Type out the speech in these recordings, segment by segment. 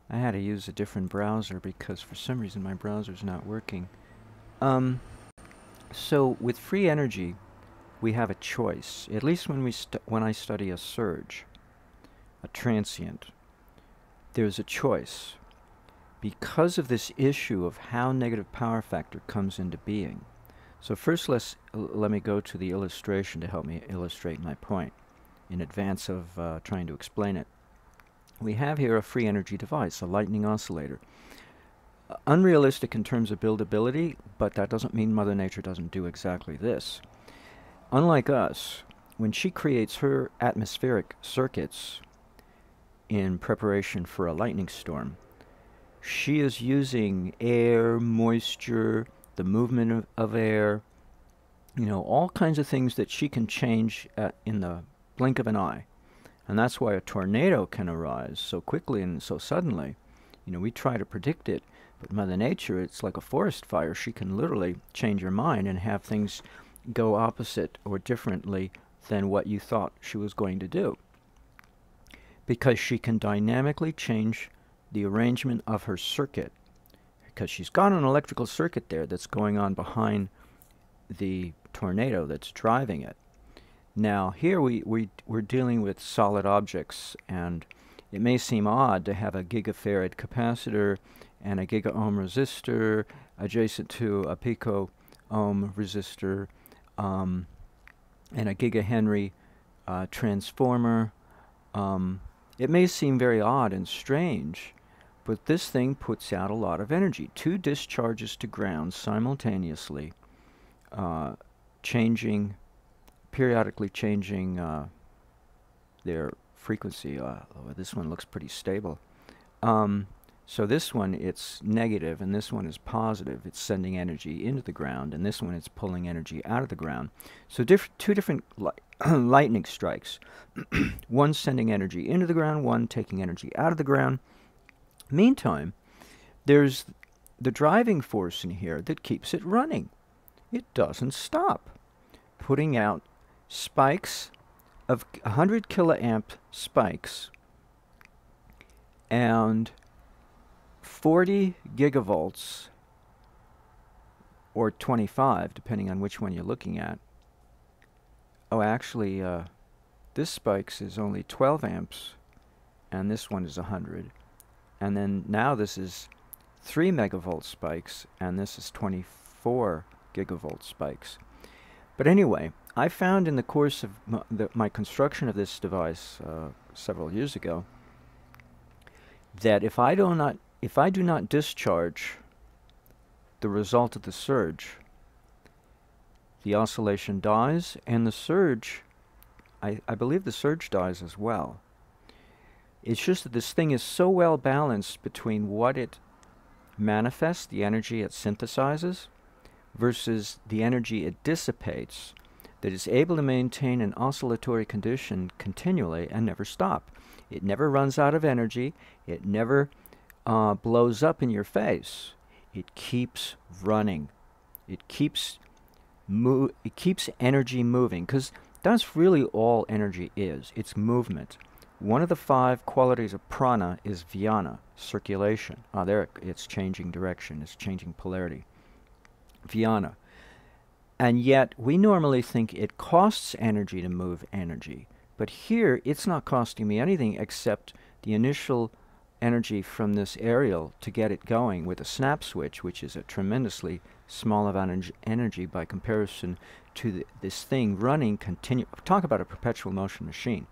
I had to use a different browser because for some reason my browser's not working. Um, so with free energy, we have a choice. At least when I study a surge, a transient, there's a choice because of this issue of how negative power factor comes into being. So first, let me go to the illustration to help me illustrate my point in advance of trying to explain it. We have here a free energy device, a lightning oscillator. Unrealistic in terms of buildability, but that doesn't mean Mother Nature doesn't do exactly this. Unlike us, when she creates her atmospheric circuits in preparation for a lightning storm, she is using air, moisture, the movement of air, all kinds of things that she can change in the blink of an eye. And that's why a tornado can arise so quickly and so suddenly. We try to predict it, but Mother Nature, it's like a forest fire. She can literally change your mind and have things go opposite or differently than what you thought she was going to do. Because she can dynamically change the arrangement of her circuit. Because she's got an electrical circuit there that's going on behind the tornado that's driving it. Now, here we're dealing with solid objects, and it may seem odd to have a gigafarad capacitor and a giga-ohm resistor adjacent to a pico-ohm resistor and a gigahenry transformer. It may seem very odd and strange, but this thing puts out a lot of energy. Two discharges to ground simultaneously, periodically changing their frequency. This one looks pretty stable. So this one, it's negative, and this one is positive. It's sending energy into the ground, and this one is pulling energy out of the ground. So two different lightning strikes. One sending energy into the ground, one taking energy out of the ground. Meantime, there's the driving force in here that keeps it running. It doesn't stop, putting out spikes of 100 kiloamp spikes and 40 gigavolts, or 25, depending on which one you're looking at. Oh, actually, this spikes is only 12 amps, and this one is 100. And then now this is 3 megavolt spikes, and this is 24 gigavolt spikes. But anyway, I found in the course of my construction of this device several years ago that if I do not discharge the result of the surge, the oscillation dies, and the surge, I believe the surge dies as well. It's just that this thing is so well balanced between what it manifests, the energy it synthesizes, versus the energy it dissipates, that it's able to maintain an oscillatory condition continually and never stop. It never runs out of energy. It never blows up in your face. It keeps running. It keeps energy moving, because that's really all energy is. It's movement. One of the 5 qualities of prana is vyana, circulation. There it's changing direction. It's changing polarity. Vyana. And yet, we normally think it costs energy to move energy. But here, it's not costing me anything except the initial energy from this aerial to get it going with a snap switch, which is a tremendously small amount of energy by comparison to this thing running Talk about a perpetual motion machine.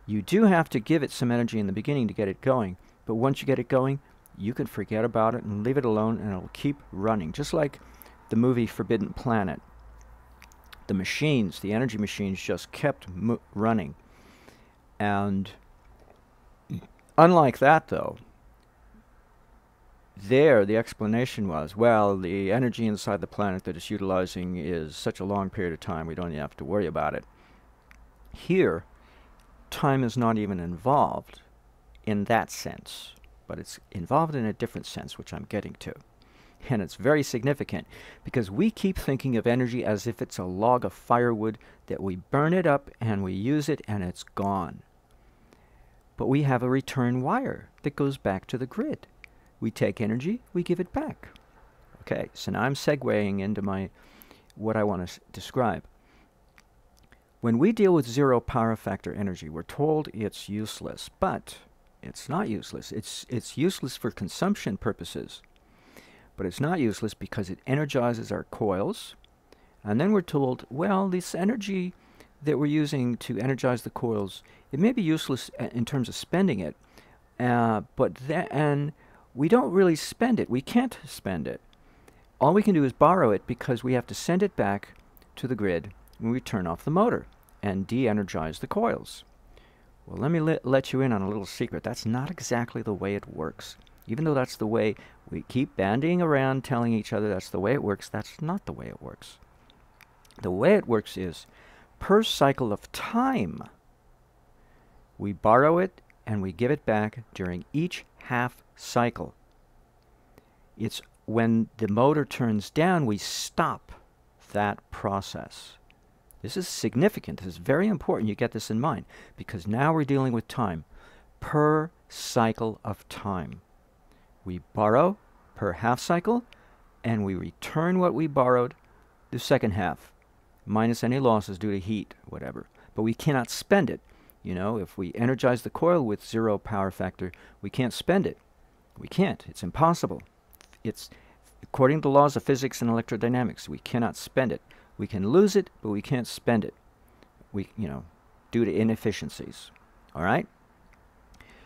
You do have to give it some energy in the beginning to get it going, but once you get it going, you can forget about it and leave it alone, and it'll keep running. Just like the movie Forbidden Planet. The machines, the energy machines, just kept running. And unlike that, though, there the explanation was, well, the energy inside the planet that it's utilizing is such a long period of time, we don't even have to worry about it. Here, time is not even involved in that sense, but it's involved in a different sense, which I'm getting to. And it's very significant, because we keep thinking of energy as if it's a log of firewood that we burn it up and we use it and it's gone. but we have a return wire that goes back to the grid. We take energy, we give it back. Okay, so now I'm segueing into what I want to describe. When we deal with zero power factor energy, we're told it's useless, but it's not useless. It's useless for consumption purposes, but it's not useless because it energizes our coils. And then we're told, well, this energy that we're using to energize the coils, it may be useless in terms of spending it, and we don't really spend it. We can't spend it. All we can do is borrow it because we have to send it back to the grid when we turn off the motor and de-energize the coils. Well, let me let you in on a little secret. That's not exactly the way it works. Even though that's the way we keep bandying around telling each other that's the way it works, that's not the way it works. The way it works is, per cycle of time, we borrow it and we give it back during each half cycle. It's when the motor turns down, we stop that process. This is significant. This is very important you get this in mind, because now we're dealing with time. Per cycle of time. We borrow per half cycle, and we return what we borrowed the second half, minus any losses due to heat, whatever. But we cannot spend it. You know, if we energize the coil with zero power factor, we can't spend it. We can't. It's impossible. It's according to the laws of physics and electrodynamics. We cannot spend it. We can lose it, but we can't spend it. Due to inefficiencies. All right?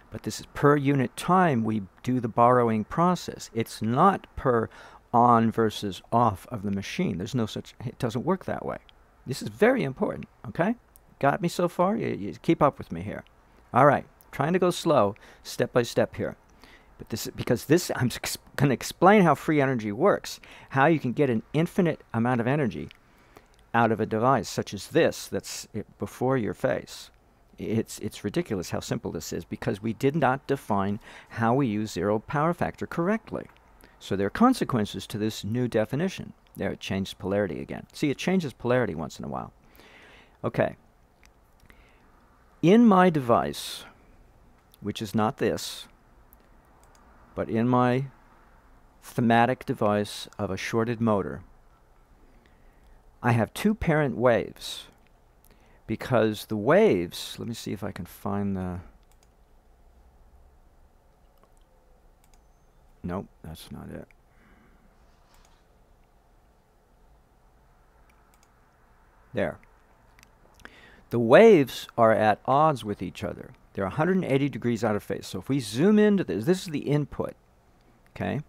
But this is per unit time we do the borrowing process. It's not per on versus off of the machine. There's no such, it doesn't work that way. This is very important, okay? Got me so far? You keep up with me here. All right, trying to go slow, step by step here. But because I'm going to explain how free energy works, how you can get an infinite amount of energy out of a device such as this that's before your face. It's ridiculous how simple this is, because we did not define how we use zero power factor correctly. So there are consequences to this new definition. There, it changed polarity again. See, it changes polarity once in a while. Okay. In my device, which is not this, but in my thematic device of a shorted motor, I have two parent waves, because the waves, let me see if I can find the, nope, that's not it. There. The waves are at odds with each other. They're 180 degrees out of phase. So if we zoom into this is the input, okay?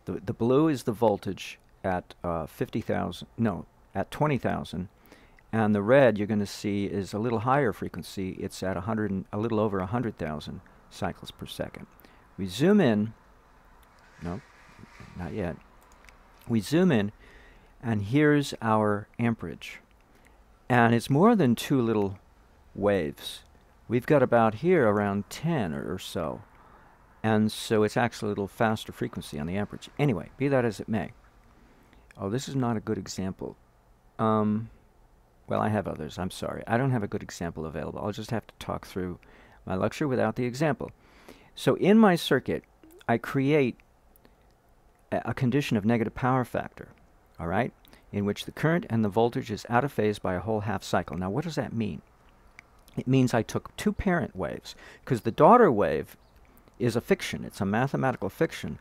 The blue is the voltage at 50,000, no, at 20,000. And the red you're going to see is a little higher frequency. It's at a little over 100,000 cycles per second. We zoom in, no, not yet. We zoom in, and here's our amperage. And it's more than two little waves. We've got about here around 10 or so. And so it's actually a little faster frequency on the amperage. Anyway, be that as it may. Oh, this is not a good example. Well, I have others. I'm sorry. I don't have a good example available. I'll just have to talk through my lecture without the example. So in my circuit, I create a condition of negative power factor, all right, in which the current and the voltage is out of phase by a whole half cycle. Now, what does that mean? It means I took two parent waves, because the daughter wave is a fiction. It's a mathematical fiction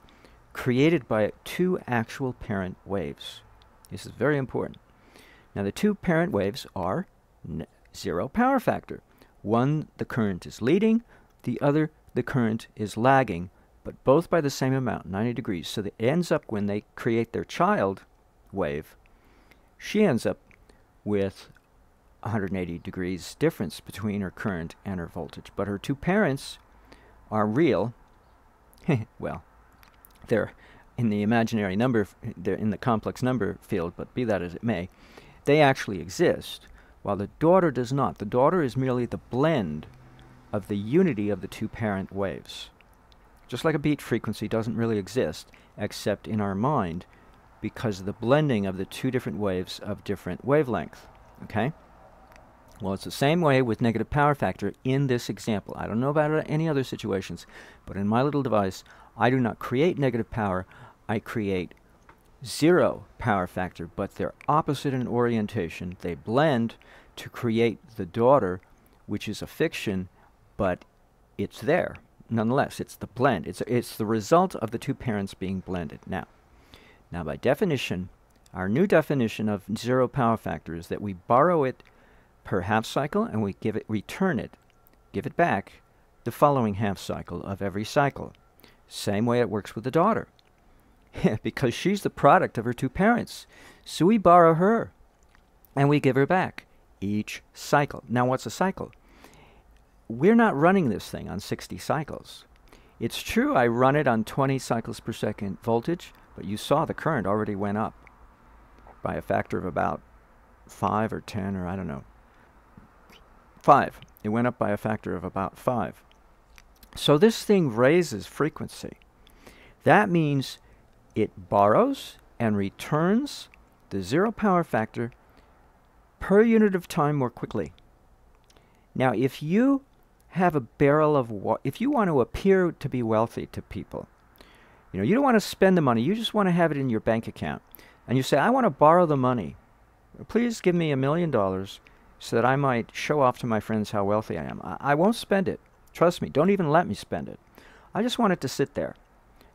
created by two actual parent waves. This is very important. Now, the two parent waves are zero power factor. One, the current is leading. The other, the current is lagging, but both by the same amount, 90 degrees. So it ends up, when they create their child wave, she ends up with 180 degrees difference between her current and her voltage. But her two parents are real. Well, they're in the imaginary number, they're in the complex number field, but be that as it may, they actually exist, while the daughter does not. The daughter is merely the blend of the unity of the two parent waves. Just like a beat frequency doesn't really exist, except in our mind, because of the blending of the two different waves of different wavelength. Okay? Well, it's the same way with negative power factor in this example. I don't know about any other situations, but in my little device, I do not create negative power. I create zero power factor, but they're opposite in orientation. They blend to create the daughter, which is a fiction, but it's there. Nonetheless, it's the blend. It's the result of the two parents being blended. Now, by definition, our new definition of zero power factor is that we borrow it per half cycle and we return it, give it back the following half cycle of every cycle. Same way it works with the daughter. Because she's the product of her two parents. So we borrow her and we give her back each cycle. Now, what's a cycle? We're not running this thing on 60 cycles. It's true I run it on 20 cycles per second voltage, but you saw the current already went up by a factor of about 5 or 10, or I don't know. 5. It went up by a factor of about 5. So this thing raises frequency. That means it borrows and returns the zero power factor per unit of time more quickly. Now, if you have a barrel of water, if you want to appear to be wealthy to people, you don't want to spend the money, you just want to have it in your bank account, and you say, I want to borrow the money. Please give me $1 million so that I might show off to my friends how wealthy I am. I won't spend it. Trust me, don't even let me spend it. I just want it to sit there.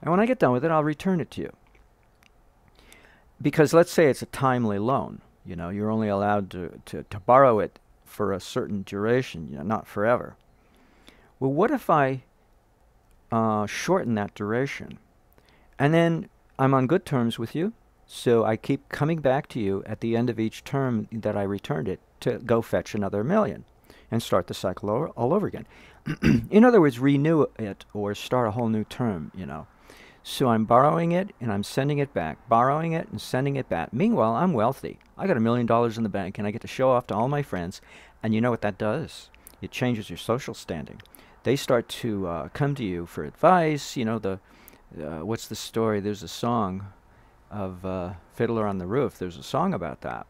And when I get done with it, I'll return it to you. Because let's say it's a timely loan. You're only allowed to borrow it for a certain duration, not forever. Well, what if I shorten that duration? And then I'm on good terms with you, so I keep coming back to you at the end of each term that I returned it to go fetch another $1 million and start the cycle all over again. In other words, renew it or start a whole new term, So I'm borrowing it and I'm sending it back, borrowing it and sending it back. Meanwhile, I'm wealthy. I got $1 million in the bank and I get to show off to all my friends. And you know what that does? It changes your social standing. They start to come to you for advice. What's the story? There's a song of Fiddler on the Roof. There's a song about that.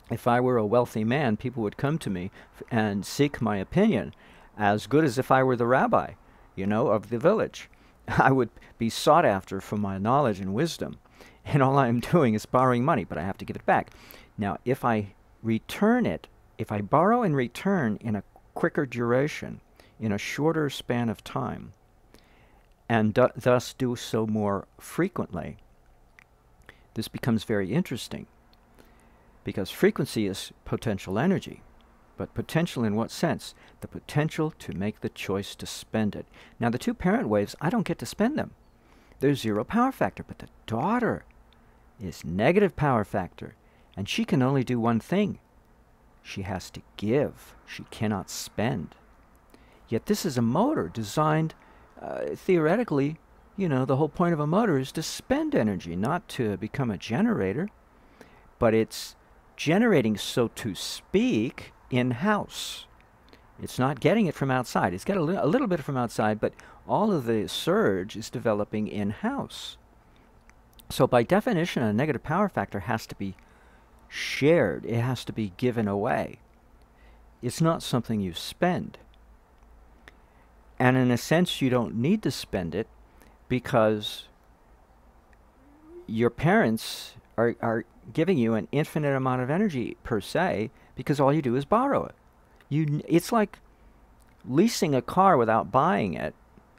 If I were a wealthy man, people would come to me and seek my opinion, as good as if I were the rabbi, of the village. I would be sought after for my knowledge and wisdom, and all I'm doing is borrowing money, but I have to give it back. Now, if I return it, if I borrow and return in a quicker duration, in a shorter span of time, and thus do so more frequently, this becomes very interesting, because frequency is potential energy. But potential in what sense? The potential to make the choice to spend it. Now, the two parent waves, I don't get to spend them. There's zero power factor, but the daughter is negative power factor, and she can only do one thing. She has to give. She cannot spend. Yet this is a motor designed, theoretically, the whole point of a motor is to spend energy, not to become a generator. But it's generating, so to speak, in-house. It's not getting it from outside. It's got a little bit from outside, but all of the surge is developing in-house. So by definition, a negative power factor has to be shared. It has to be given away. It's not something you spend. And in a sense, you don't need to spend it because your parents are giving you an infinite amount of energy per se, because all you do is borrow it. It's like leasing a car without buying it,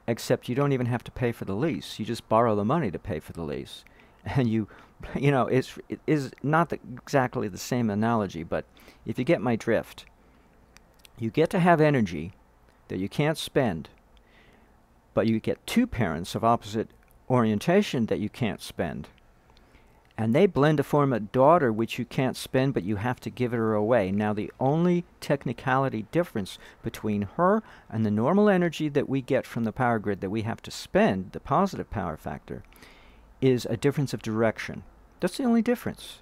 except you don't even have to pay for the lease. You just borrow the money to pay for the lease. And it is not exactly the same analogy, but if you get my drift, you get to have energy that you can't spend, but you get two parents of opposite orientation that you can't spend. And they blend to form a daughter which you can't spend, but you have to give her away. Now, the only technicality difference between her and the normal energy that we get from the power grid that we have to spend, the positive power factor, is a difference of direction. That's the only difference.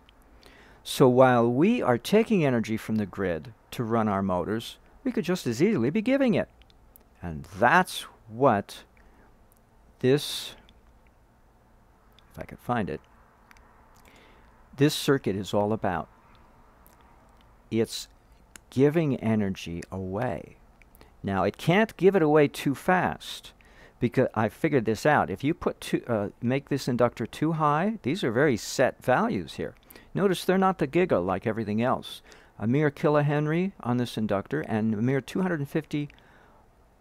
So while we are taking energy from the grid to run our motors, we could just as easily be giving it. And that's what this, if I could find it, this circuit is all about. It's giving energy away. Now, it can't give it away too fast, because I figured this out. If you make this inductor too high, these are very set values here. Notice they're not the giga like everything else. A mere kilohenry on this inductor and a mere 250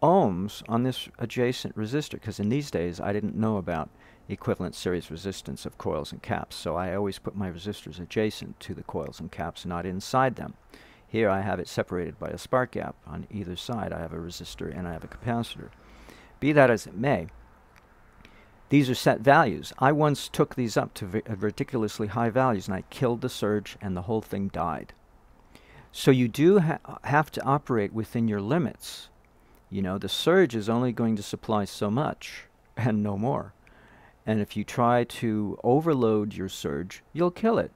ohms on this adjacent resistor, because in these days I didn't know about equivalent series resistance of coils and caps, so I always put my resistors adjacent to the coils and caps, not inside them. Here I have it separated by a spark gap. On either side I have a resistor and I have a capacitor. Be that as it may, these are set values. I once took these up to ridiculously high values and I killed the surge and the whole thing died. So you do have to operate within your limits. You know, the surge is only going to supply so much and no more. And if you try to overload your surge, you'll kill it.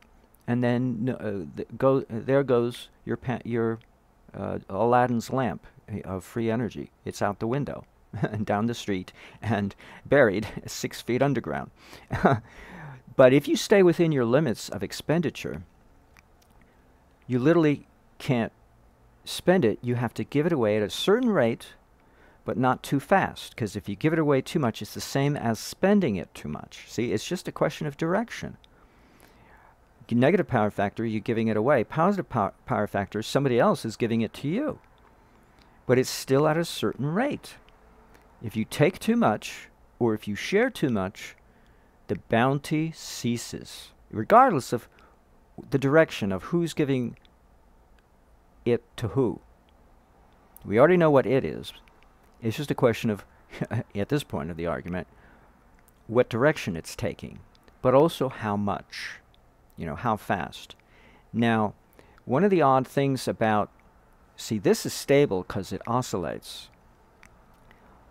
And then there goes your Aladdin's lamp of free energy. It's out the window and down the street and buried 6 feet underground. But if you stay within your limits of expenditure, you literally can't spend it. You have to give it away at a certain rate, but not too fast, because if you give it away too much, it's the same as spending it too much. See, it's just a question of direction. Negative power factor, you're giving it away. Positive power factor, somebody else is giving it to you. But it's still at a certain rate. If you take too much, or if you share too much, the bounty ceases, regardless of the direction of who's giving it to who. We already know what it is. It's just a question of, at this point of the argument, what direction it's taking, but also how much, you know, how fast. Now, one of the odd things about, see, this is stable because it oscillates,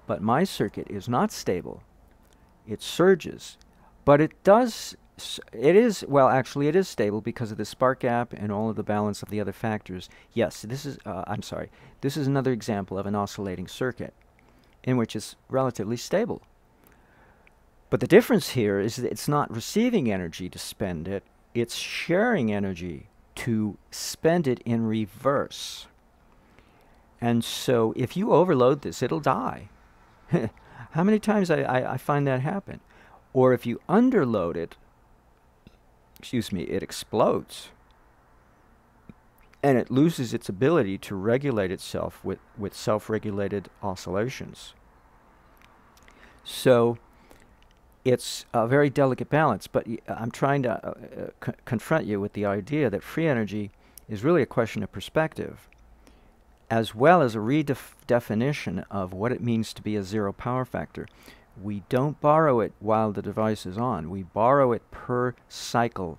but my circuit is not stable. It surges, but it does, well, actually it is stable because of the spark gap and all of the balance of the other factors. Yes, this is, I'm sorry, this is another example of an oscillating circuit in which it's relatively stable. But the difference here is that it's not receiving energy to spend it, it's sharing energy to spend it in reverse. And so if you overload this, it'll die. How many times I find that happen? Or if you underload it, excuse me, it explodes. And it loses its ability to regulate itself with self-regulated oscillations. So it's a very delicate balance, but I'm trying to confront you with the idea that free energy is really a question of perspective, as well as a redefinition of what it means to be a zero power factor. We don't borrow it while the device is on. We borrow it per cycle,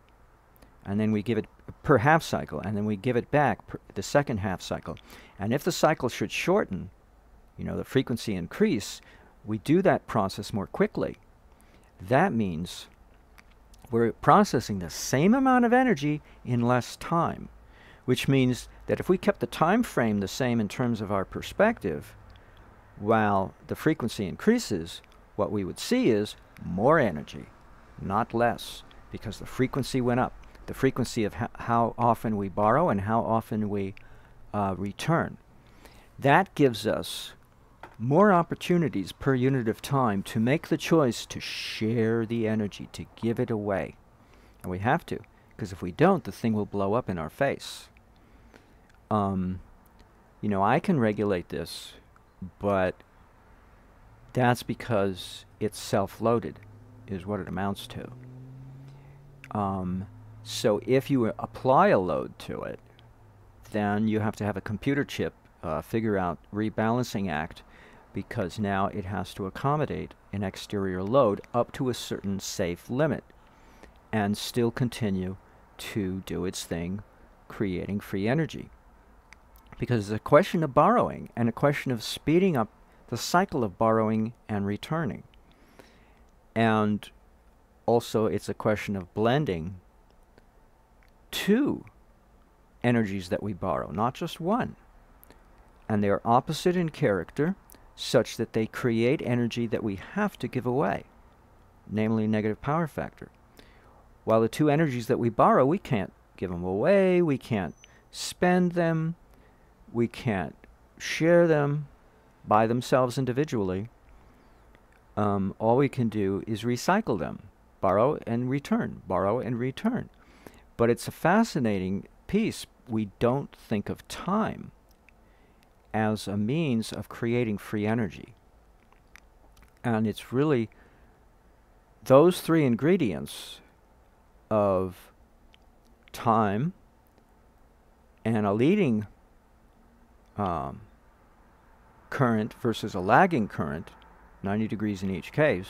and then we give it per half cycle, and then we give it back the second half cycle. And if the cycle should shorten, you know, the frequency increase, we do that process more quickly. That means we're processing the same amount of energy in less time, which means that if we kept the time frame the same in terms of our perspective, while the frequency increases, what we would see is more energy, not less, because the frequency went up. The frequency of how often we borrow and how often we return. That gives us more opportunities per unit of time to make the choice to share the energy, to give it away. And we have to, because if we don't, the thing will blow up in our face. You know, I can regulate this, but that's because it's self-loaded, is what it amounts to. So if you apply a load to it, then you have to have a computer chip figure out rebalancing act, because now it has to accommodate an exterior load up to a certain safe limit and still continue to do its thing, creating free energy. Because it's a question of borrowing and a question of speeding up the cycle of borrowing and returning. And also it's a question of blending two energies that we borrow, not just one. And they are opposite in character, such that they create energy that we have to give away, namely negative power factor. While the two energies that we borrow, we can't give them away, we can't spend them, We can't share them by themselves individually. All we can do is recycle them, borrow and return, borrow and return. But it's a fascinating piece. We don't think of time as a means of creating free energy. And it's really those three ingredients of time and a leading current versus a lagging current, 90 degrees in each case,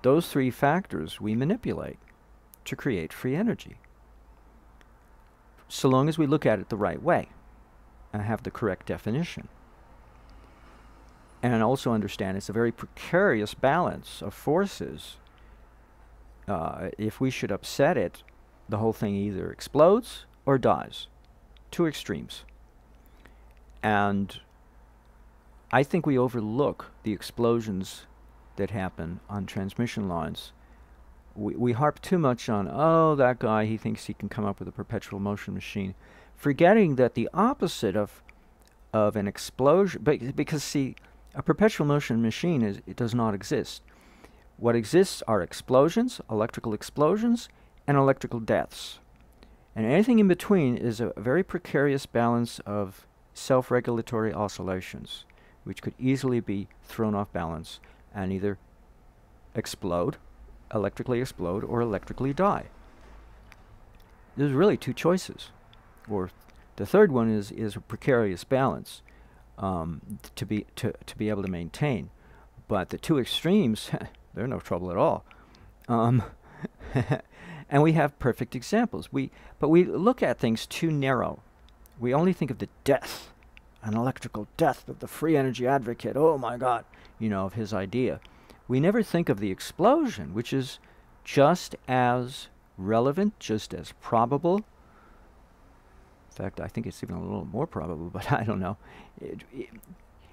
those three factors we manipulate to create free energy. So long as we look at it the right way and have the correct definition. And also understand it's a very precarious balance of forces. If we should upset it, the whole thing either explodes or dies. Two extremes. And I think we overlook the explosions that happen on transmission lines. We harp too much on, oh, that guy, he thinks he can come up with a perpetual motion machine, forgetting that the opposite of an explosion, because see, a perpetual motion machine it does not exist. What exists are explosions, electrical explosions, and electrical deaths. And anything in between is a very precarious balance of self-regulatory oscillations, which could easily be thrown off balance and either explode, electrically explode, or electrically die. There's really two choices. Or the third one is a precarious balance to be able to maintain. But the two extremes, they're no trouble at all. And we have perfect examples. But we look at things too narrow. We only think of the death, an electrical death of the free energy advocate, oh my God, of his idea. We never think of the explosion, which is just as relevant, just as probable. In fact, I think it's even a little more probable, but I don't know.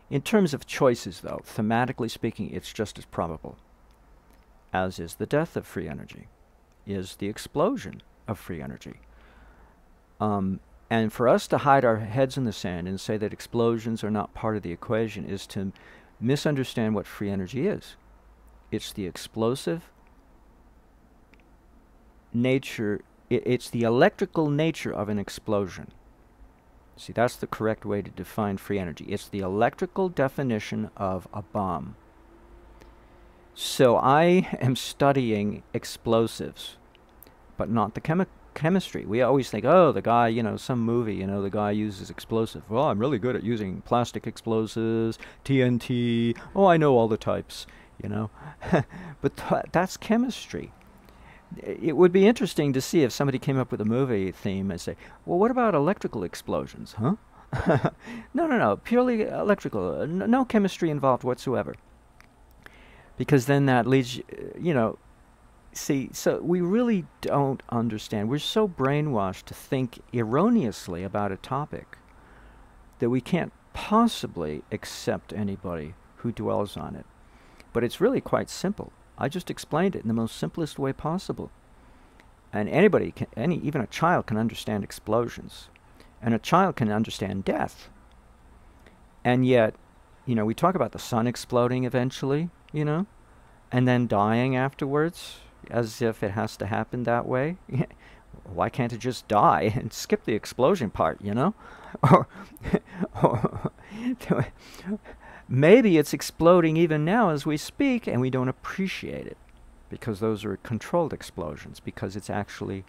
In terms of choices, though, thematically speaking, it's just as probable, as is the death of free energy, is the explosion of free energy. And for us to hide our heads in the sand and say that explosions are not part of the equation is to misunderstand what free energy is. It's the explosive nature, it's the electrical nature of an explosion. See, that's the correct way to define free energy. It's the electrical definition of a bomb. So I am studying explosives, but not the chemistry. We always think, oh, the guy, some movie, the guy uses explosive. Well, I'm really good at using plastic explosives, TNT. Oh, I know all the types, But that's chemistry. It would be interesting to see if somebody came up with a movie theme and say, well, what about electrical explosions, huh? No, purely electrical. No chemistry involved whatsoever. Because then that leads, see, so we really don't understand. We're so brainwashed to think erroneously about a topic that we can't possibly accept anybody who dwells on it. But it's really quite simple. I just explained it in the most simplest way possible. And anybody can, even a child can understand explosions. And a child can understand death. And yet, we talk about the sun exploding eventually, and then dying afterwards, as if it has to happen that way. Why can't it just die and skip the explosion part, or maybe it's exploding even now as we speak, and we don't appreciate it, because those are controlled explosions, because it's actually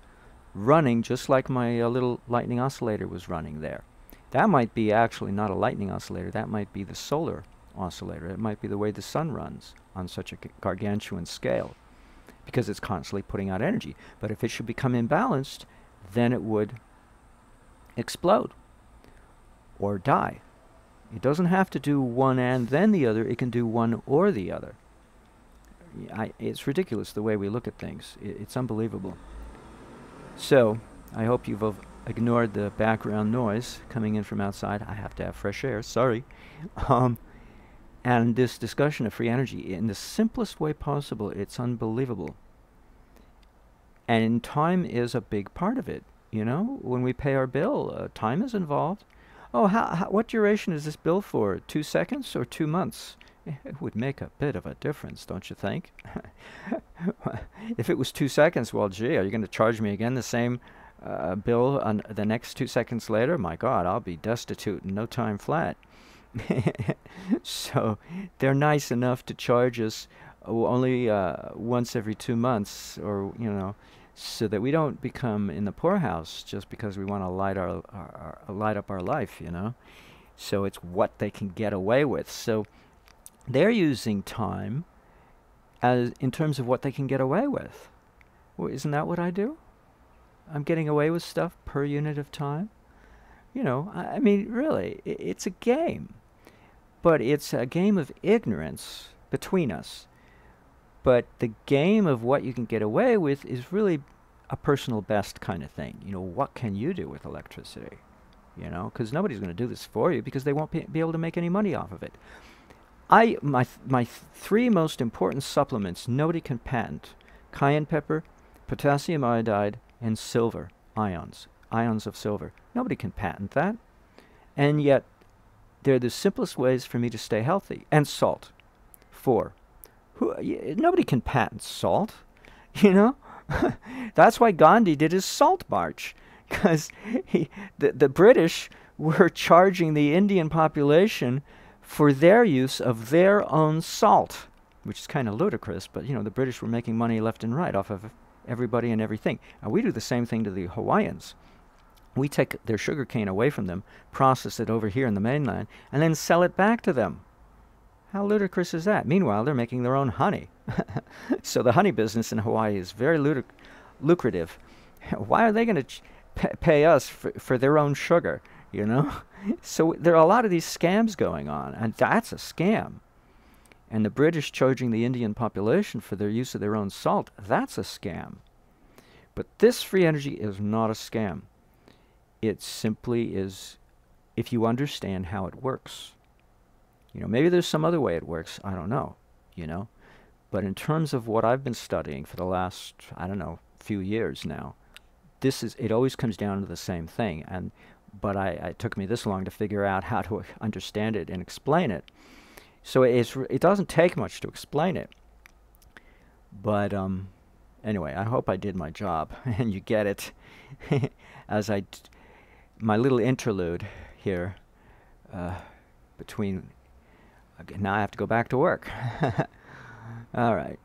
running just like my little lightning oscillator was running there. That might be actually not a lightning oscillator. That might be the solar oscillator. It might be the way the sun runs on such a gargantuan scale, because it's constantly putting out energy. But if it should become imbalanced, then it would explode or die. It doesn't have to do one and then the other. It can do one or the other. It's ridiculous the way we look at things. It's unbelievable. So, I hope you've ignored the background noise coming in from outside. I have to have fresh air, sorry. And this discussion of free energy, in the simplest way possible, it's unbelievable. And time is a big part of it. When we pay our bill, time is involved. Oh, what duration is this bill for? 2 seconds or 2 months? It would make a bit of a difference, don't you think? If it was 2 seconds, well, gee, are you going to charge me again the same bill on the next 2 seconds later? My God, I'll be destitute in no time flat. So they're nice enough to charge us only once every 2 months, or so that we don't become in the poorhouse just because we want to light up our life. So it's what they can get away with. So they're using time as in terms of what they can get away with. Well, isn't that what I do? I'm getting away with stuff per unit of time. I mean, really, it's a game. But it's a game of ignorance between us. But the game of what you can get away with is really a personal best kind of thing. What can you do with electricity? Because nobody's going to do this for you because they won't be able to make any money off of it. My three most important supplements nobody can patent: cayenne pepper, potassium iodide, and silver ions of silver. Nobody can patent that. And yet, they're the simplest ways for me to stay healthy. And salt. 4. Nobody can patent salt. That's why Gandhi did his salt march. Because the British were charging the Indian population for their use of their own salt, which is kind of ludicrous, but the British were making money left and right off of everybody and everything. And we do the same thing to the Hawaiians. We take their sugar cane away from them, process it over here in the mainland, and then sell it back to them. How ludicrous is that? Meanwhile, they're making their own honey. So the honey business in Hawaii is very lucrative. Why are they going to pay us for their own sugar, So there are a lot of these scams going on, and that's a scam. And the British charging the Indian population for their use of their own salt, that's a scam. But this free energy is not a scam. It simply is, if you understand how it works. Maybe there's some other way it works. I don't know, But in terms of what I've been studying for the last, few years now, it always comes down to the same thing. But it took me this long to figure out how to understand it and explain it. So it doesn't take much to explain it. But anyway, I hope I did my job and you get it as my little interlude here between. Now I have to go back to work. All right.